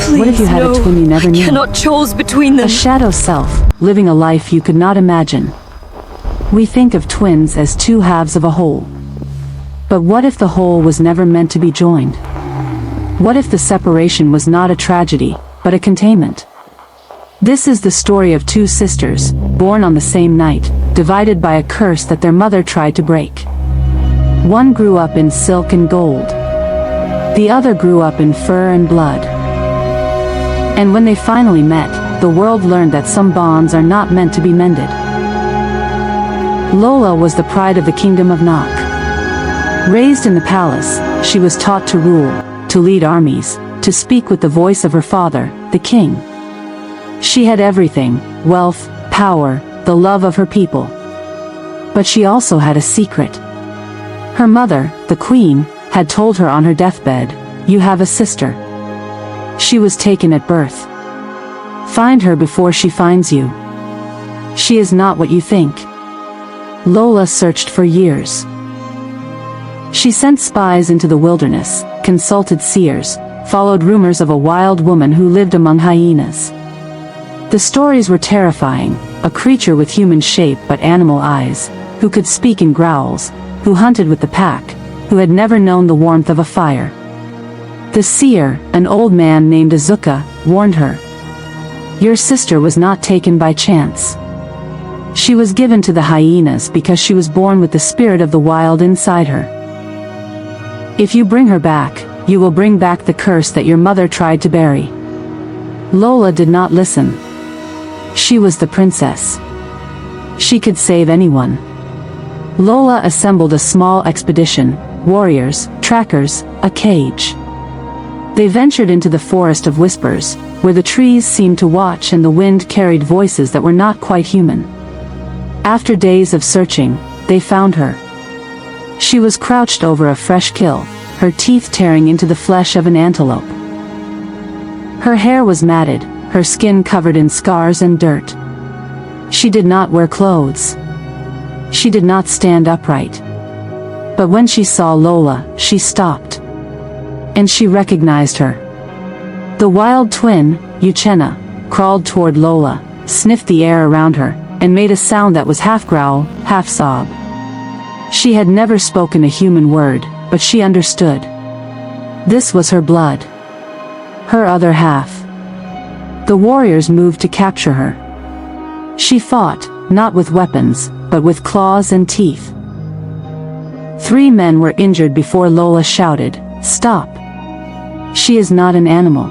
Please, What if you had no. a twin you never knew? I cannot choose between them. A shadow self, living a life you could not imagine. We think of twins as two halves of a whole. But what if the whole was never meant to be joined? What if the separation was not a tragedy, but a containment? This is the story of two sisters, born on the same night, divided by a curse that their mother tried to break. One grew up in silk and gold. The other grew up in fur and blood. And when they finally met, the world learned that some bonds are not meant to be mended. Lola was the pride of the kingdom of Nok. Raised in the palace, she was taught to rule, to lead armies, to speak with the voice of her father, the king. She had everything: wealth, power, the love of her people. But she also had a secret. Her mother, the queen, had told her on her deathbed, "You have a sister. She was taken at birth. Find her before she finds you. She is not what you think." Lola searched for years. She sent spies into the wilderness, consulted seers, followed rumors of a wild woman who lived among hyenas. The stories were terrifying: a creature with human shape but animal eyes, who could speak in growls, who hunted with the pack, who had never known the warmth of a fire. The seer, an old man named Uchenna, warned her. "Your sister was not taken by chance. She was given to the hyenas because she was born with the spirit of the wild inside her. If you bring her back, you will bring back the curse that your mother tried to bury." Lola did not listen. She was the princess. She could save anyone. Lola assembled a small expedition: warriors, trackers, a cage. They ventured into the forest of whispers, where the trees seemed to watch and the wind carried voices that were not quite human. After days of searching, they found her. She was crouched over a fresh kill, her teeth tearing into the flesh of an antelope. Her hair was matted, her skin covered in scars and dirt. She did not wear clothes. She did not stand upright. But when she saw Lola, she stopped. And she recognized her. The wild twin, Uchenna, crawled toward Lola, sniffed the air around her, and made a sound that was half growl, half sob. She had never spoken a human word, but she understood. This was her blood. Her other half. The warriors moved to capture her. She fought, not with weapons, but with claws and teeth. 3 men were injured before Lola shouted, "Stop! She is not an animal.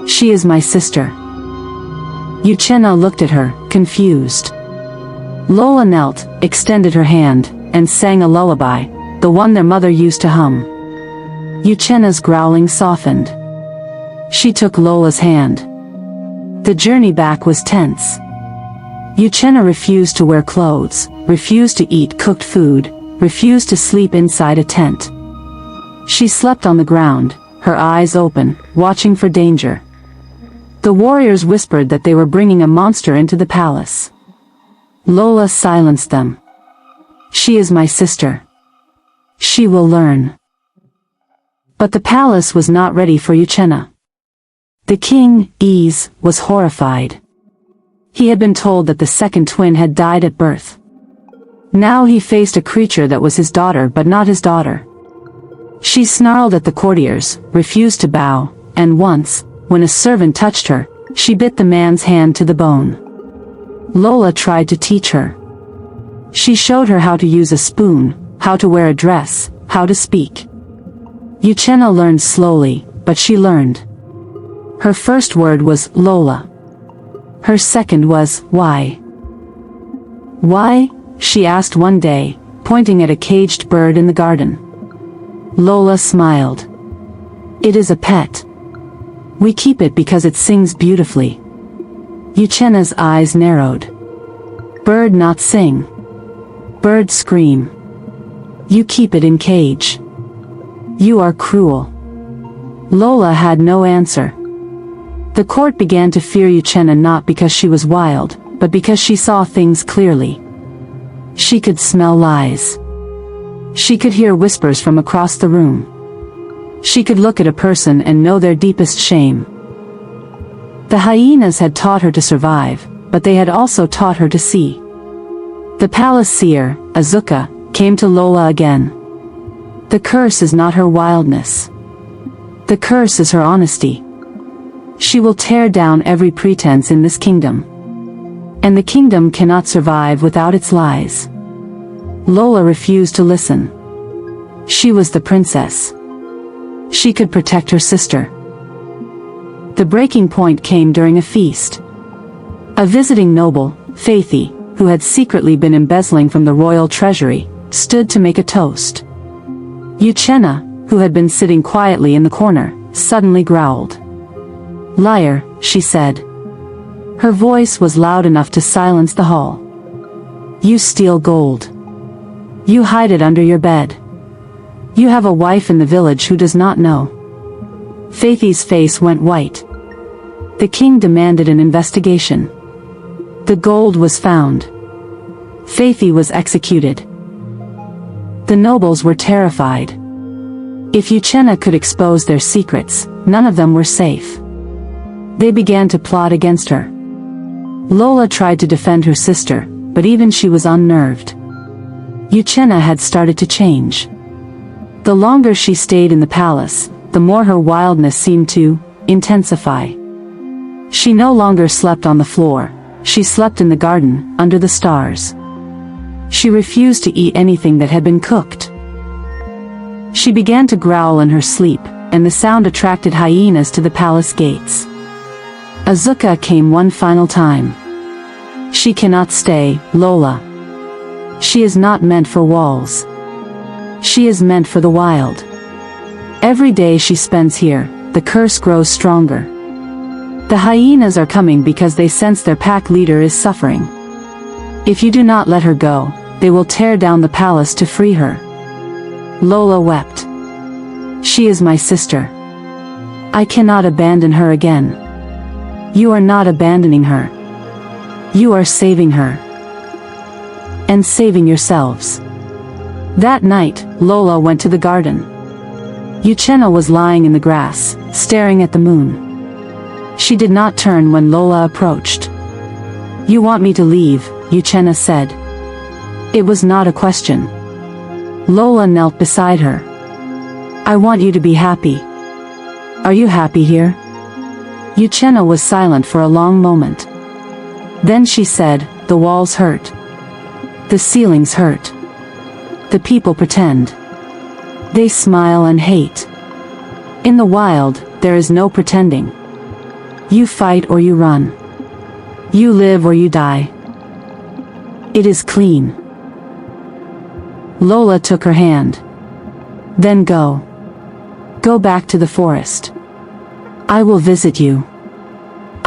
She is my sister." Uchenna looked at her, confused. Lola knelt, extended her hand, and sang a lullaby, the one their mother used to hum. Uchenna's growling softened. She took Lola's hand. The journey back was tense. Uchenna refused to wear clothes, refused to eat cooked food, refused to sleep inside a tent. She slept on the ground, her eyes open, watching for danger. The warriors whispered that they were bringing a monster into the palace. Lola silenced them. "She is my sister. She will learn." But the palace was not ready for Uchenna. The king, Ease, was horrified. He had been told that the second twin had died at birth. Now he faced a creature that was his daughter but not his daughter. She snarled at the courtiers, refused to bow, and once, when a servant touched her, she bit the man's hand to the bone. Lola tried to teach her. She showed her how to use a spoon, how to wear a dress, how to speak. Uchenna learned slowly, but she learned. Her first word was Lola. Her second was, "Why?" "Why?" she asked one day, pointing at a caged bird in the garden. Lola smiled. "It is a pet. We keep it because it sings beautifully." Uchenna's eyes narrowed. "Bird not sing. Bird scream. You keep it in cage. You are cruel." Lola had no answer. The court began to fear Uchenna not because she was wild, but because she saw things clearly. She could smell lies. She could hear whispers from across the room. She could look at a person and know their deepest shame. The hyenas had taught her to survive, but they had also taught her to see. The palace seer, Azuka, came to Lola again. The curse is not her wildness. The curse is her honesty. She will tear down every pretense in this kingdom. And the kingdom cannot survive without its lies. Lola refused to listen. She was the princess. She could protect her sister. The breaking point came during a feast. A visiting noble, Faithie, who had secretly been embezzling from the royal treasury, stood to make a toast. Uchenna, who had been sitting quietly in the corner, suddenly growled. "Liar," she said. Her voice was loud enough to silence the hall. "You steal gold. You hide it under your bed. You have a wife in the village who does not know." Faithie's face went white. The king demanded an investigation. The gold was found. Faithie was executed. The nobles were terrified. If Uchenna could expose their secrets, none of them were safe. They began to plot against her. Lola tried to defend her sister, but even she was unnerved. Uchenna had started to change. The longer she stayed in the palace, the more her wildness seemed to intensify. She no longer slept on the floor, she slept in the garden, under the stars. She refused to eat anything that had been cooked. She began to growl in her sleep, and the sound attracted hyenas to the palace gates. Azuka came one final time. "She cannot stay, Lola. She is not meant for walls. She is meant for the wild. Every day she spends here, the curse grows stronger. The hyenas are coming because they sense their pack leader is suffering. If you do not let her go, they will tear down the palace to free her." Lola wept. "She is my sister. I cannot abandon her again." "You are not abandoning her. You are saving her. And saving yourselves." That night, Lola went to the garden. Uchenna was lying in the grass, staring at the moon. She did not turn when Lola approached. "You want me to leave," Uchenna said. It was not a question. Lola knelt beside her. "I want you to be happy. Are you happy here?" Uchenna was silent for a long moment. Then she said, "The walls hurt. The ceilings hurt. The people pretend. They smile and hate. In the wild, there is no pretending. You fight or you run. You live or you die. It is clean." Lola took her hand. "Then go. Go back to the forest. I will visit you.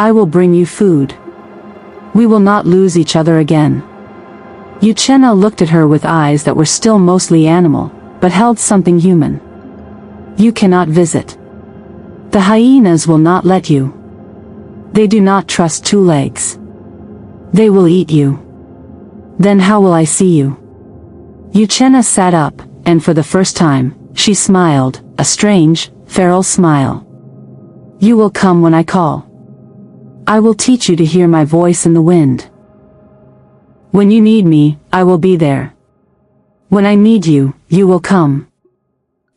I will bring you food. We will not lose each other again." Uchenna looked at her with eyes that were still mostly animal, but held something human. "You cannot visit. The hyenas will not let you. They do not trust two legs. They will eat you. Then how will I see you?" Uchenna sat up, and for the first time, she smiled, a strange, feral smile. "You will come when I call. I will teach you to hear my voice in the wind. When you need me, I will be there. When I need you, you will come."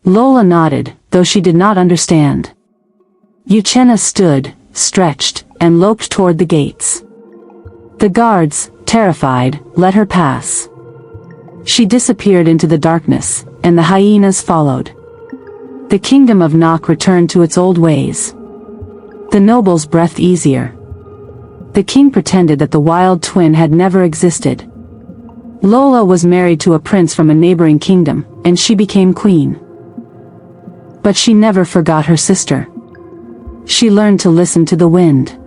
Lola nodded, though she did not understand. Uchenna stood, stretched, and loped toward the gates. The guards, terrified, let her pass. She disappeared into the darkness, and the hyenas followed. The kingdom of Nock returned to its old ways. The nobles breathed easier. The king pretended that the wild twin had never existed. Lola was married to a prince from a neighboring kingdom, and she became queen. But she never forgot her sister. She learned to listen to the wind.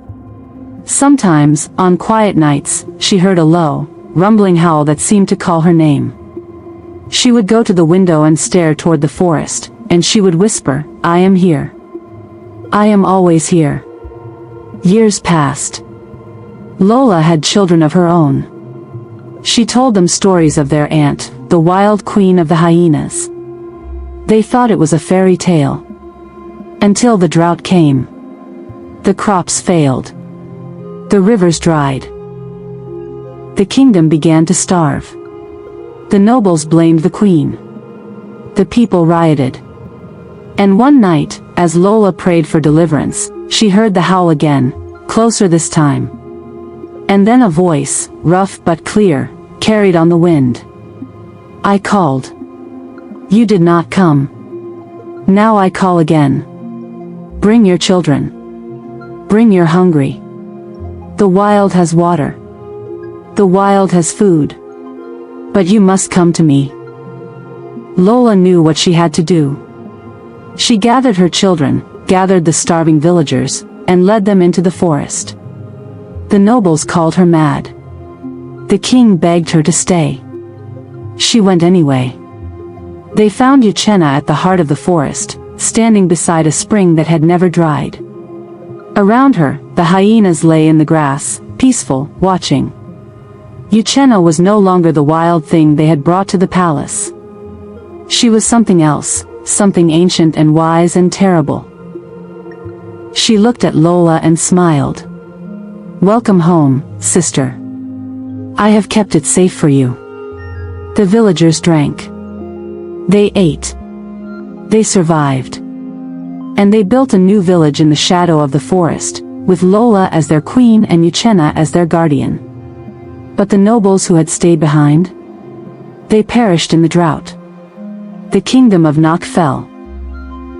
Sometimes, on quiet nights, she heard a low, rumbling howl that seemed to call her name. She would go to the window and stare toward the forest, and she would whisper, "I am here. I am always here." Years passed. Lola had children of her own. She told them stories of their aunt, the wild queen of the hyenas. They thought it was a fairy tale. Until the drought came. The crops failed. The rivers dried. The kingdom began to starve. The nobles blamed the queen. The people rioted. And one night, as Lola prayed for deliverance, she heard the howl again, closer this time. And then a voice, rough but clear, carried on the wind. I called. You did not come. Now I call again. Bring your children. Bring your hungry. The wild has water. The wild has food. But you must come to me. Lola knew what she had to do. She gathered her children, gathered the starving villagers, and led them into the forest. The nobles called her mad. The king begged her to stay. She went anyway. They found Uchenna at the heart of the forest, standing beside a spring that had never dried. Around her, the hyenas lay in the grass, peaceful, watching. Uchenna was no longer the wild thing they had brought to the palace. She was something else, something ancient and wise and terrible. She looked at Lola and smiled. Welcome home, sister. I have kept it safe for you. The villagers drank. They ate. They survived. And they built a new village in the shadow of the forest, with Lola as their queen and Uchenna as their guardian. But the nobles who had stayed behind? They perished in the drought. The kingdom of Nock fell.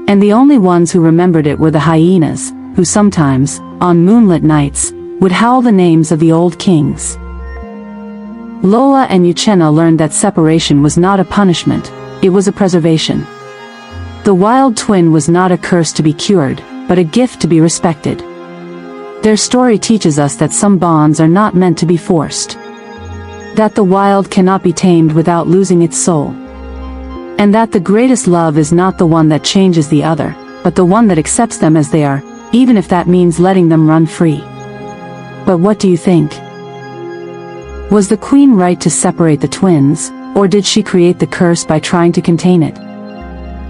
And the only ones who remembered it were the hyenas, who sometimes, on moonlit nights, would howl the names of the old kings. Lola and Uchenna learned that separation was not a punishment, it was a preservation. The wild twin was not a curse to be cured, but a gift to be respected. Their story teaches us that some bonds are not meant to be forced. That the wild cannot be tamed without losing its soul. And that the greatest love is not the one that changes the other, but the one that accepts them as they are, even if that means letting them run free. But what do you think? Was the queen right to separate the twins, or did she create the curse by trying to contain it?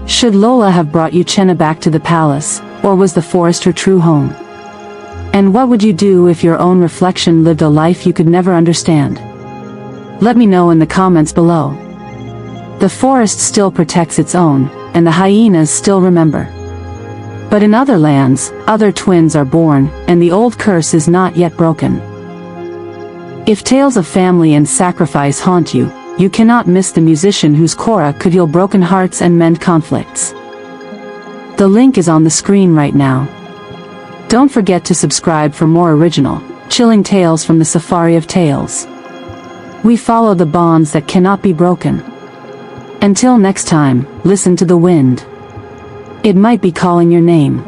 Should Lola have brought Uchenna back to the palace, or was the forest her true home? And what would you do if your own reflection lived a life you could never understand? Let me know in the comments below. The forest still protects its own, and the hyenas still remember. But in other lands, other twins are born, and the old curse is not yet broken. If tales of family and sacrifice haunt you, you cannot miss the musician whose kora could heal broken hearts and mend conflicts. The link is on the screen right now. Don't forget to subscribe for more original, chilling tales from the Safari of Tales. We follow the bonds that cannot be broken. Until next time, listen to the wind. It might be calling your name.